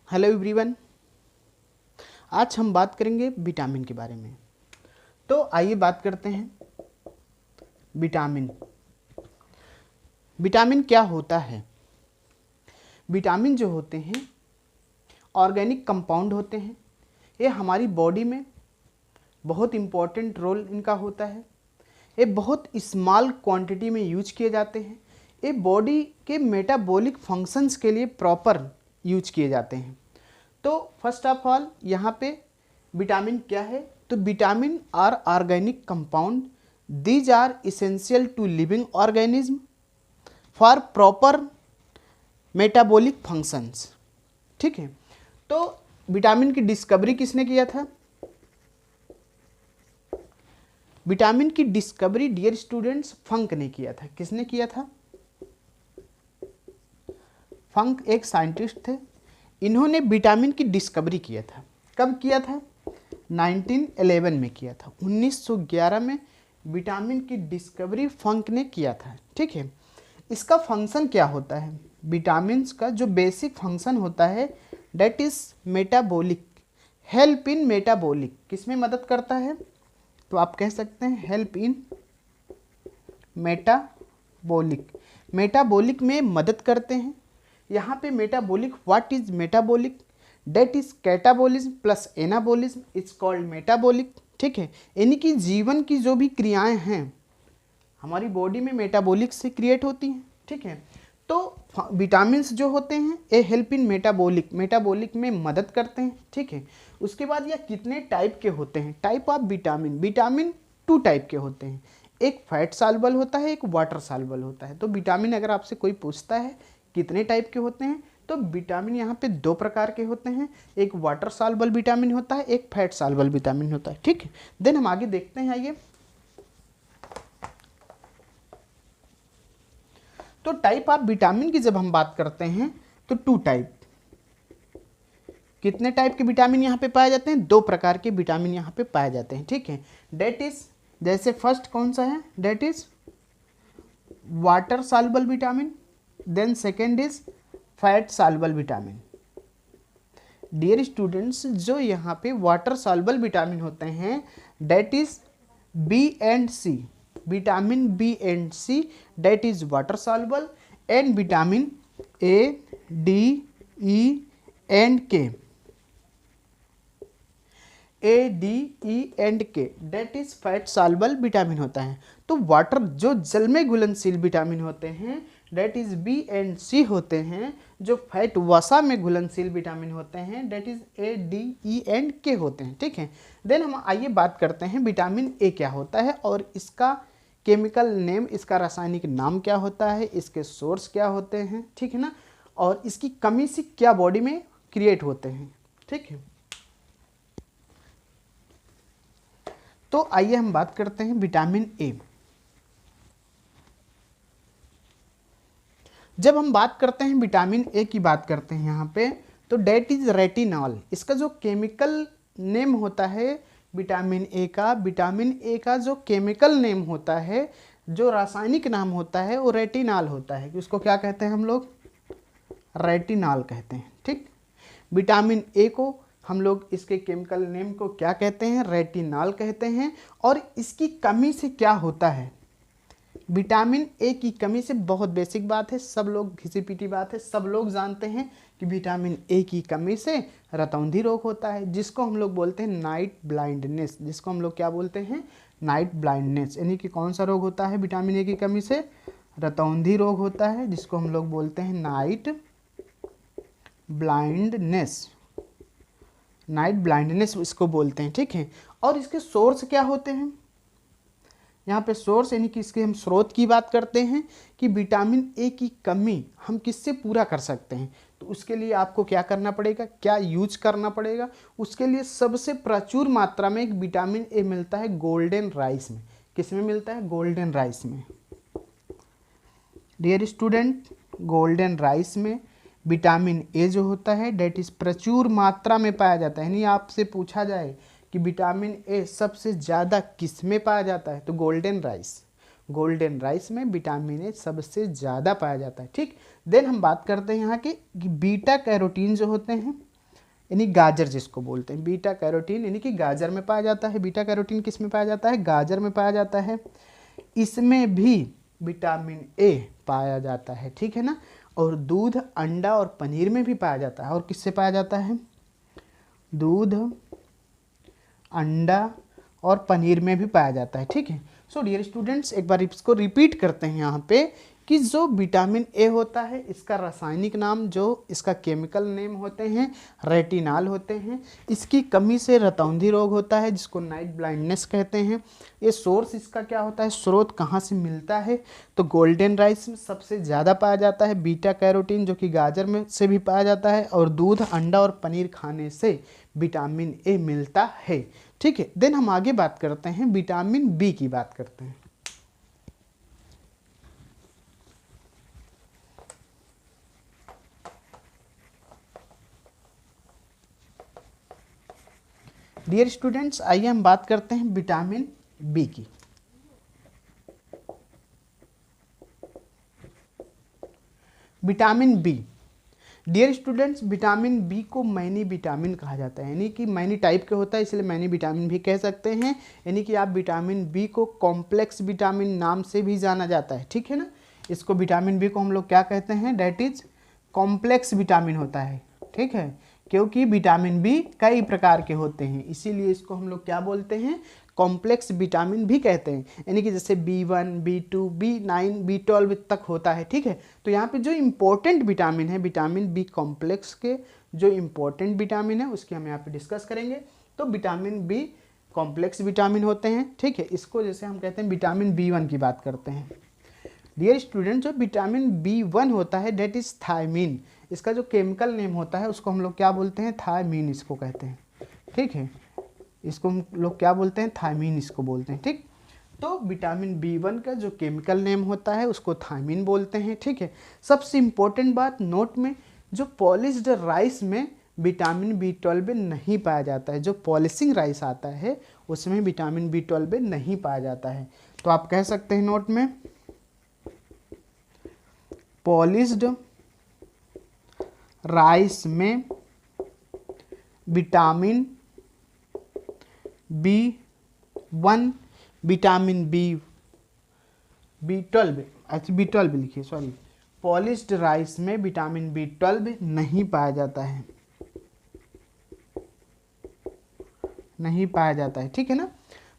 Hello everyone, आज हम बात करेंगे विटामिन के बारे में। तो आइए बात करते हैं विटामिन। विटामिन क्या होता है? विटामिन जो होते हैं ऑर्गेनिक कंपाउंड होते हैं। ये हमारी बॉडी में बहुत इम्पोर्टेंट रोल इनका होता है। ये बहुत स्मॉल क्वांटिटी में यूज किए जाते हैं। ये बॉडी के मेटाबॉलिक फंक्शंस के लिए प्रॉपर यूज किए जाते हैं। तो फर्स्ट ऑफ ऑल यहाँ पे विटामिन क्या है? तो vitamin are organic compound, these are essential to living organism for proper metabolic functions. ठीक है, तो विटामिन की डिस्कवरी किसने किया था? विटामिन की डिस्कवरी डियर स्टूडेंट्स फंक ने किया था। किसने किया था? फंक एक साइंटिस्ट थे। इन्होंने विटामिन की डिस्कवरी किया था। कब किया था? 1911 में किया था। 1911 में विटामिन की डिस्कवरी फंक ने किया था। ठीक है, इसका फंक्शन क्या होता है? विटामिन का जो बेसिक फंक्शन होता है that is metabolic, help in metabolic. किसमें मदद करता है? तो आप कह सकते हैं हेल्प इन मेटाबॉलिक। मेटाबॉलिक में मदद करते हैं। यहाँ पे metabolic, what is metabolic? That is catabolism plus anabolism is called metabolic. ठीक है, यानी कि जीवन की जो भी क्रियाएं हैं हमारी बॉडी में मेटाबॉलिक से क्रिएट होती हैं। ठीक है, तो विटामिन्स जो होते हैं ए हेल्प इन मेटाबॉलिक, मेटाबॉलिक में मदद करते हैं। ठीक है, उसके बाद यह कितने टाइप के होते हैं? Type of vitamin, vitamin 2 type के होते हैं। एक फैट सॉल्युबल होता है, एक वाटर सॉल्युबल होता है। तो विटामिन अगर आपसे कोई पूछता है कितने टाइप के होते हैं, तो विटामिन यहाँ पे 2 प्रकार के होते हैं। एक वाटर सॉल्युबल विटामिन होता है, एक फैट सॉल्युबल विटामिन होता है। ठीक है, देन हम आगे देखते हैं। आइए, तो टाइप ऑफ विटामिन की जब हम बात करते हैं तो 2 टाइप। कितने टाइप के विटामिन यहाँ पे पाए जाते हैं? 2 प्रकार के विटामिन यहाँ पे पाए जाते हैं। ठीक है, डेट इज, जैसे फर्स्ट कौन सा है? That is water soluble vitamin, then second is fat soluble vitamin. Dear students, जो यहाँ पे वाटर सॉल्युबल विटामिन होते हैं that is B and C, vitamin B and C that is water soluble, and vitamin A, D, E and K, A, D, E and K that is fat soluble vitamin होता है। तो water जो जल में घुलनशील vitamin होते हैं that is B and सी होते हैं। जो फैट वसा में घुलनशील विटामिन होते हैं that is A, D, E and K होते हैं। ठीक है, देन हम आइए बात करते हैं विटामिन ए क्या होता है और इसका केमिकल नेम, इसका रासायनिक नाम क्या होता है, इसके सोर्स क्या होते हैं। ठीक है ना, और इसकी कमी से क्या बॉडी में क्रिएट होते हैं। ठीक है, तो आइए हम बात करते हैं विटामिन ए। जब हम बात करते हैं विटामिन ए की बात करते हैं यहाँ पे, तो डेट इज रेटिनॉल। इसका जो केमिकल नेम होता है विटामिन ए का, विटामिन ए का जो केमिकल नेम होता है, जो रासायनिक नाम होता है वो रेटिनॉल होता है। उसको क्या कहते हैं हम लोग? रेटिनॉल कहते हैं। ठीक, विटामिन ए को हम लोग इसके केमिकल नेम को क्या कहते हैं? रेटिनॉल कहते हैं। और इसकी कमी से क्या होता है? विटामिन ए की कमी से, बहुत बेसिक बात है, सब लोग घिसी पीटी बात है, सब लोग जानते हैं कि विटामिन ए की कमी से रतौंधी रोग होता है, जिसको हम लोग बोलते हैं नाइट ब्लाइंडनेस। जिसको हम लोग क्या बोलते हैं? Night blindness. यानी कि कौन सा रोग होता है विटामिन ए की कमी से? रतौंधी रोग होता है, जिसको हम लोग बोलते हैं नाइट ब्लाइंडनेस। नाइट ब्लाइंडनेस इसको बोलते हैं। ठीक है, और इसके सोर्स क्या होते हैं? यहाँ पे सोर्स यानी कि इसके हम स्रोत की बात करते हैं कि विटामिन ए की कमी हम किससे पूरा कर सकते हैं। तो उसके लिए आपको क्या करना पड़ेगा, क्या यूज करना पड़ेगा? उसके लिए सबसे प्रचुर मात्रा में एक विटामिन ए मिलता है गोल्डन राइस में। किस में मिलता है? गोल्डन राइस में। डियर स्टूडेंट, गोल्डन राइस में विटामिन ए जो होता है डेट इज प्रचुर मात्रा में पाया जाता है। यानी आपसे पूछा जाए कि विटामिन ए सबसे ज़्यादा किस में पाया जाता है, तो गोल्डन राइस, गोल्डन राइस में विटामिन ए सबसे ज़्यादा पाया जाता है। ठीक, देन हम बात करते हैं यहाँ के कि बीटा कैरोटीन जो होते हैं यानी गाजर जिसको बोलते हैं, बीटा कैरोटीन यानी कि गाजर में पाया जाता है। बीटा कैरोटीन किस में पाया जाता है? गाजर में पाया जाता है। इसमें भी विटामिन ए पाया जाता है, ठीक है ना। और दूध, अंडा और पनीर में भी पाया जाता है। और किससे पाया जाता है? दूध, अंडा और पनीर में भी पाया जाता है, ठीक है। सो डियर स्टूडेंट्स, एक बार इसको रिपीट करते हैं यहाँ पे कि जो विटामिन ए होता है इसका रासायनिक नाम, जो इसका केमिकल नेम होते हैं, रेटिनॉल होते हैं। इसकी कमी से रतौंधी रोग होता है जिसको नाइट ब्लाइंडनेस कहते हैं। ये सोर्स इसका क्या होता है, स्रोत कहाँ से मिलता है? तो गोल्डन राइस में सबसे ज़्यादा पाया जाता है बीटा कैरोटीन, जो कि गाजर में से भी पाया जाता है। और दूध, अंडा और पनीर खाने से विटामिन ए मिलता है, ठीक है। देन हम आगे बात करते हैं, विटामिन बी की बात करते हैं। डियर स्टूडेंट्स, आइए हम बात करते हैं विटामिन बी की। Vitamin B, dear students, vitamin B को मैनी विटामिन कहा जाता है, यानी कि मैनी टाइप के होता है इसलिए मैनी विटामिन भी कह सकते हैं। यानी कि आप विटामिन बी को कॉम्प्लेक्स विटामिन नाम से भी जाना जाता है, ठीक है ना। इसको विटामिन बी को हम लोग क्या कहते हैं? डेट इज कॉम्प्लेक्स विटामिन होता है, ठीक है। क्योंकि विटामिन बी कई प्रकार के होते हैं इसीलिए इसको हम लोग क्या बोलते हैं? कॉम्प्लेक्स विटामिन भी कहते हैं। यानी कि जैसे B1, B2, B9, B12 तक होता है, ठीक है। तो यहाँ पे जो इम्पोर्टेंट विटामिन है, विटामिन बी कॉम्प्लेक्स के जो इम्पोर्टेंट विटामिन है उसकी हम यहाँ पे डिस्कस करेंगे। तो विटामिन बी कॉम्प्लेक्स विटामिन होते हैं, ठीक है। इसको जैसे हम कहते हैं विटामिन B1 की बात करते हैं। डियर स्टूडेंट, जो विटामिन B1 होता है डेट इज थायमीन। इसका जो केमिकल नेम होता है उसको हम लोग क्या बोलते हैं? थायमीन इसको कहते हैं, ठीक है। इसको हम लोग क्या बोलते हैं? थायमीन इसको बोलते हैं, ठीक। तो विटामिन B1 का जो केमिकल नेम होता है उसको थायमीन बोलते हैं, ठीक है। सबसे इम्पोर्टेंट बात नोट में, जो पॉलिश्ड राइस में विटामिन B12 नहीं पाया जाता है। जो पॉलिशिंग राइस आता है उसमें विटामिन B12 नहीं पाया जाता है। तो आप कह सकते हैं नोट में, पॉलिश्ड राइस में विटामिन B1, विटामिन B12, अच्छा B12 लिखिए, सॉरी, पॉलिश्ड राइस में विटामिन B12 नहीं पाया जाता है, नहीं पाया जाता है, ठीक है ना।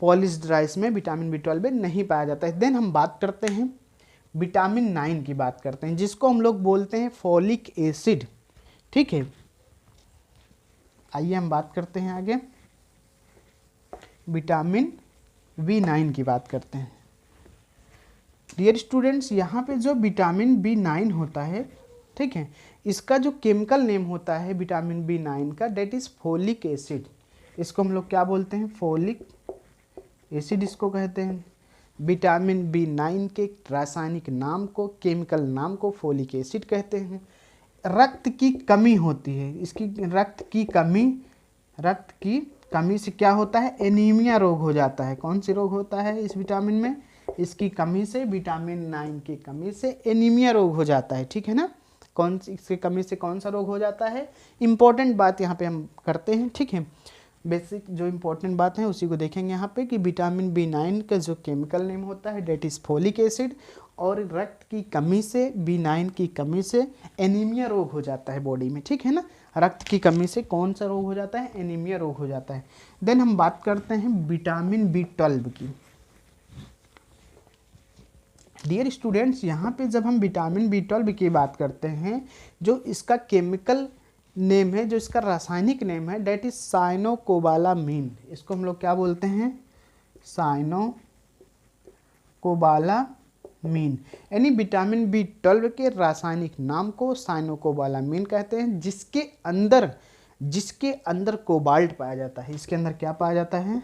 पॉलिश्ड राइस में विटामिन B12 नहीं पाया जाता है। देन हम बात करते हैं विटामिन 9 की बात करते हैं, जिसको हम लोग बोलते हैं फॉलिक एसिड, ठीक है। आइए हम बात करते हैं आगे, विटामिन B9 की बात करते हैं। डियर स्टूडेंट्स, यहाँ पे जो विटामिन B9 होता है, ठीक है, इसका जो केमिकल नेम होता है विटामिन B9 का, डेट इज फोलिक एसिड। इसको हम लोग क्या बोलते हैं? फोलिक एसिड इसको कहते हैं। विटामिन B9 के रासायनिक नाम को, केमिकल नाम को फोलिक एसिड कहते हैं। रक्त की कमी होती है इसकी, रक्त की कमी से क्या होता है? एनीमिया रोग हो जाता है। कौन सी रोग होता है इस विटामिन में? इसकी कमी से, विटामिन 9 की कमी से एनीमिया रोग हो जाता है, ठीक है ना। कौन सी, इसकी कमी से कौन सा रोग हो जाता है? इंपॉर्टेंट बात यहाँ पे हम करते हैं, ठीक है। बेसिक जो इंपॉर्टेंट बात है उसी को देखेंगे यहाँ पे कि विटामिन B9 का जो केमिकल नेम होता है डेट इज फोलिक एसिड। और रक्त की कमी से, B9 की कमी से एनीमिया रोग हो जाता है बॉडी में, ठीक है ना। रक्त की कमी से कौन सा रोग हो जाता है? एनीमिया रोग हो जाता है। देन हम बात करते हैं विटामिन B12 की। डियर स्टूडेंट्स, यहाँ पे जब हम विटामिन B12 की बात करते हैं, जो इसका केमिकल नेम है, जो इसका रासायनिक नेम है, डेट इज साइनोकोबालामीन। इसको हम लोग क्या बोलते हैं? साइनोकोबालामीन। यानी विटामिन B12 के रासायनिक नाम को साइनोकोबालामीन कहते हैं, जिसके अंदर कोबाल्ट पाया जाता है। इसके अंदर क्या पाया जाता है?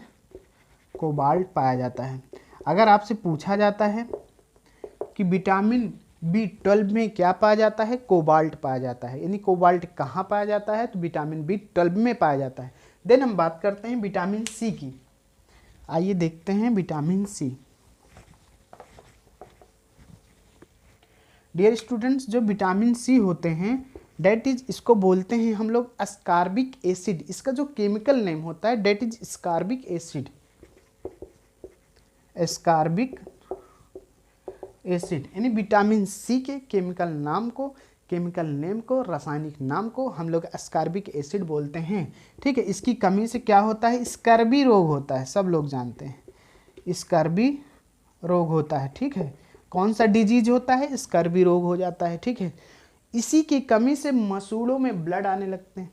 कोबाल्ट पाया जाता है। अगर आपसे पूछा जाता है कि विटामिन B12 में क्या पाया जाता है? कोबाल्ट पाया जाता है। यानी कोबाल्ट कहाँ पाया जाता है? तो विटामिन B12 में पाया जाता है। देन हम बात करते हैं विटामिन सी की। आइए देखते हैं विटामिन सी। डियर स्टूडेंट्स, जो विटामिन सी होते हैं डेट इज, इसको बोलते हैं हम लोग अस्कॉर्बिक एसिड। इसका जो केमिकल नेम होता है that is ascorbic acid, ascorbic acid. यानी विटामिन सी के केमिकल नाम को, केमिकल नेम को, रासायनिक नाम को हम लोग अस्कॉर्बिक एसिड बोलते हैं। ठीक है, इसकी कमी से क्या होता है, स्कर्वी रोग होता है, सब लोग जानते हैं स्कर्वी रोग होता है। ठीक है, कौन सा डिजीज होता है, स्कर्वी रोग हो जाता है। ठीक है, इसी की कमी से मसूड़ों में ब्लड आने लगते हैं।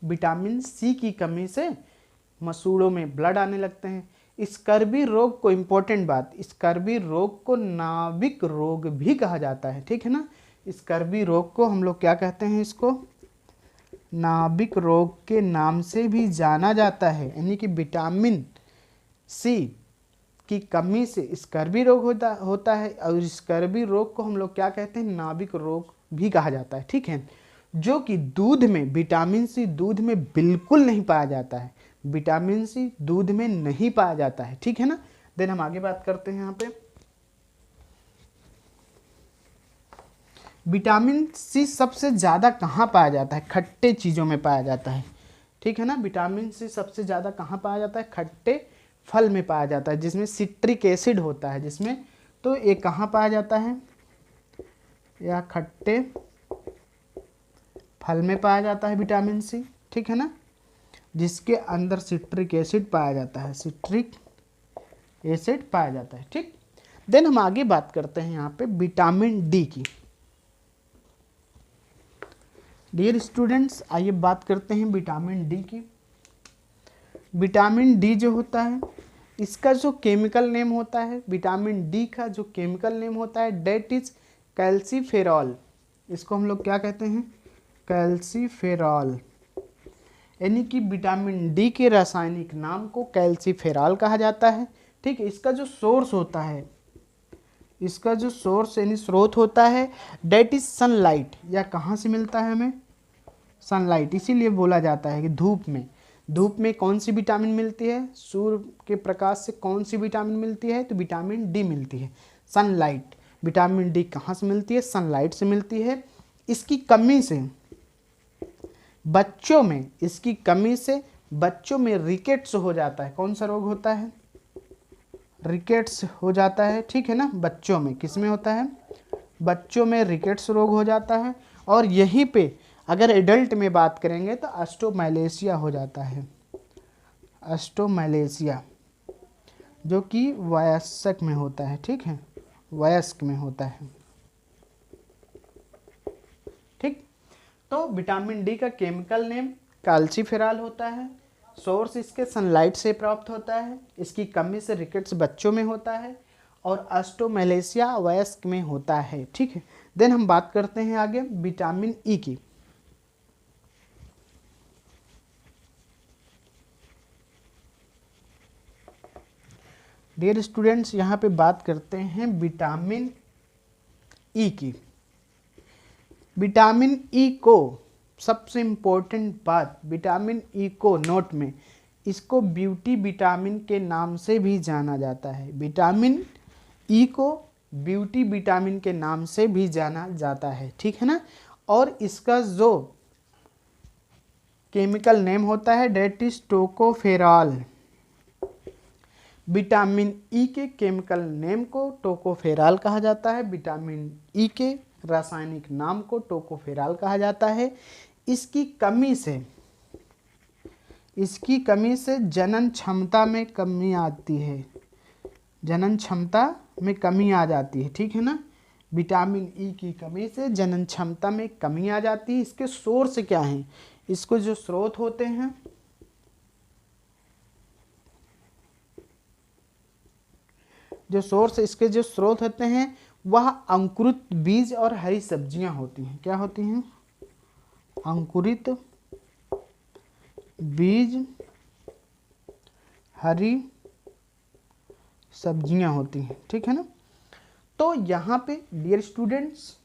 विटामिन सी की कमी से मसूड़ों में ब्लड आने लगते हैं। स्कर्वी रोग को, इम्पोर्टेंट बात, स्कर्वी रोग को नाविक रोग भी कहा जाता है। ठीक है ना, स्कर्वी रोग को हम लोग क्या कहते हैं, इसको नाविक रोग के नाम से भी जाना जाता है। यानी कि विटामिन सी की कमी से स्कर्वी रोग होता है और स्कर्वी रोग को हम लोग क्या कहते हैं, नाविक रोग भी कहा जाता है। ठीक है, जो कि दूध में, विटामिन सी दूध में बिल्कुल नहीं पाया जाता है, विटामिन सी दूध में नहीं पाया जाता है। ठीक है ना, देन हम आगे बात करते हैं। यहाँ पे विटामिन सी सबसे ज़्यादा कहाँ पाया जाता है, खट्टे चीज़ों में पाया जाता है। ठीक है ना, विटामिन सी सबसे ज़्यादा कहाँ पाया जाता है, खट्टे फल में पाया जाता है, जिसमें सिट्रिक एसिड होता है, जिसमें, तो ये कहाँ पाया जाता है, या खट्टे फल में पाया जाता है विटामिन सी। ठीक है ना, जिसके अंदर सिट्रिक एसिड पाया जाता है, सिट्रिक एसिड पाया जाता है। ठीक, देन हम आगे बात करते हैं यहाँ पे विटामिन डी की। डियर स्टूडेंट्स, आइए बात करते हैं विटामिन डी की। विटामिन डी जो होता है, इसका जो केमिकल नेम होता है, विटामिन डी का जो केमिकल नेम होता है डेट इज कैल्सीफेरॉल। इसको हम लोग क्या कहते हैं, कैल्सीफेरॉल। यानी कि विटामिन डी के रासायनिक नाम को कैल्सीफेरॉल कहा जाता है। ठीक है, इसका जो सोर्स होता है, इसका जो सोर्स यानी स्रोत होता है डेट इज सनलाइट। या कहाँ से मिलता है हमें, सनलाइट। इसीलिए बोला जाता है कि धूप में, धूप में कौन सी विटामिन मिलती है, सूर्य के प्रकाश से कौन सी विटामिन मिलती है, तो विटामिन डी मिलती है, सनलाइट। विटामिन डी कहाँ से मिलती है, सनलाइट से मिलती है। इसकी कमी से बच्चों में, इसकी कमी से बच्चों में रिकेट्स हो जाता है। कौन सा रोग होता है, रिकेट्स हो जाता है। ठीक है ना, बच्चों में, किस में होता है, बच्चों में रिकेट्स रोग हो जाता है। और यहीं पे अगर एडल्ट में बात करेंगे तो ऑस्टियोमैलेशिया हो जाता है, ऑस्टियोमैलेशिया, जो कि वयस्क में होता है। ठीक है, वयस्क में होता है। ठीक, तो विटामिन डी का केमिकल नेम कैल्सीफेरॉल होता है, सोर्स इसके सनलाइट से प्राप्त होता है, इसकी कमी से रिकेट्स बच्चों में होता है और ऑस्टियोमैलेशिया वयस्क में होता है। ठीक है, देन हम बात करते हैं आगे विटामिन ई की। डियर स्टूडेंट्स, यहाँ पे बात करते हैं विटामिन ई की। विटामिन ई को, सबसे इम्पोर्टेंट बात, विटामिन ई को नोट में, इसको ब्यूटी विटामिन के नाम से भी जाना जाता है। विटामिन ई को ब्यूटी विटामिन के नाम से भी जाना जाता है। ठीक है ना, और इसका जो केमिकल नेम होता है that is tocopherol. Vitamin E के केमिकल नेम को टोकोफेरॉल कहा जाता है, विटामिन ई के रासायनिक नाम को टोकोफेरॉल कहा जाता है। इसकी कमी से जनन क्षमता में कमी आती है, जनन क्षमता में कमी आ जाती है। ठीक है ना, विटामिन ई की कमी से जनन क्षमता में कमी आ जाती है। इसके सोर्स क्या हैं, इसको जो स्रोत होते हैं, जो सोर्स, इसके जो स्रोत होते हैं वह अंकुरित बीज और हरी सब्जियां होती हैं। क्या होती हैं, अंकुरित बीज, हरी सब्जियां होती हैं। ठीक है ना, तो यहाँ पे डियर स्टूडेंट्स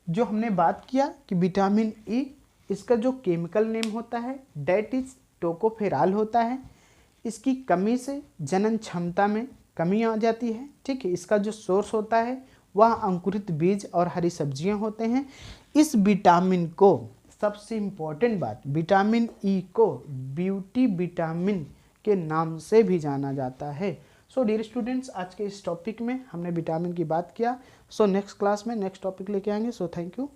जो हमने बात किया कि विटामिन ई, इसका जो केमिकल नेम होता है डेट इज टोकोफेरॉल होता है। इसकी कमी से जनन क्षमता में कमी आ जाती है। ठीक है, इसका जो सोर्स होता है वह अंकुरित बीज और हरी सब्जियां होते हैं। इस विटामिन को, सबसे इम्पोर्टेंट बात, विटामिन ई को ब्यूटी विटामिन के नाम से भी जाना जाता है। सो डियर स्टूडेंट्स, आज के इस टॉपिक में हमने विटामिन की बात किया। सो नेक्स्ट क्लास में नेक्स्ट टॉपिक लेके आएंगे। So thank you.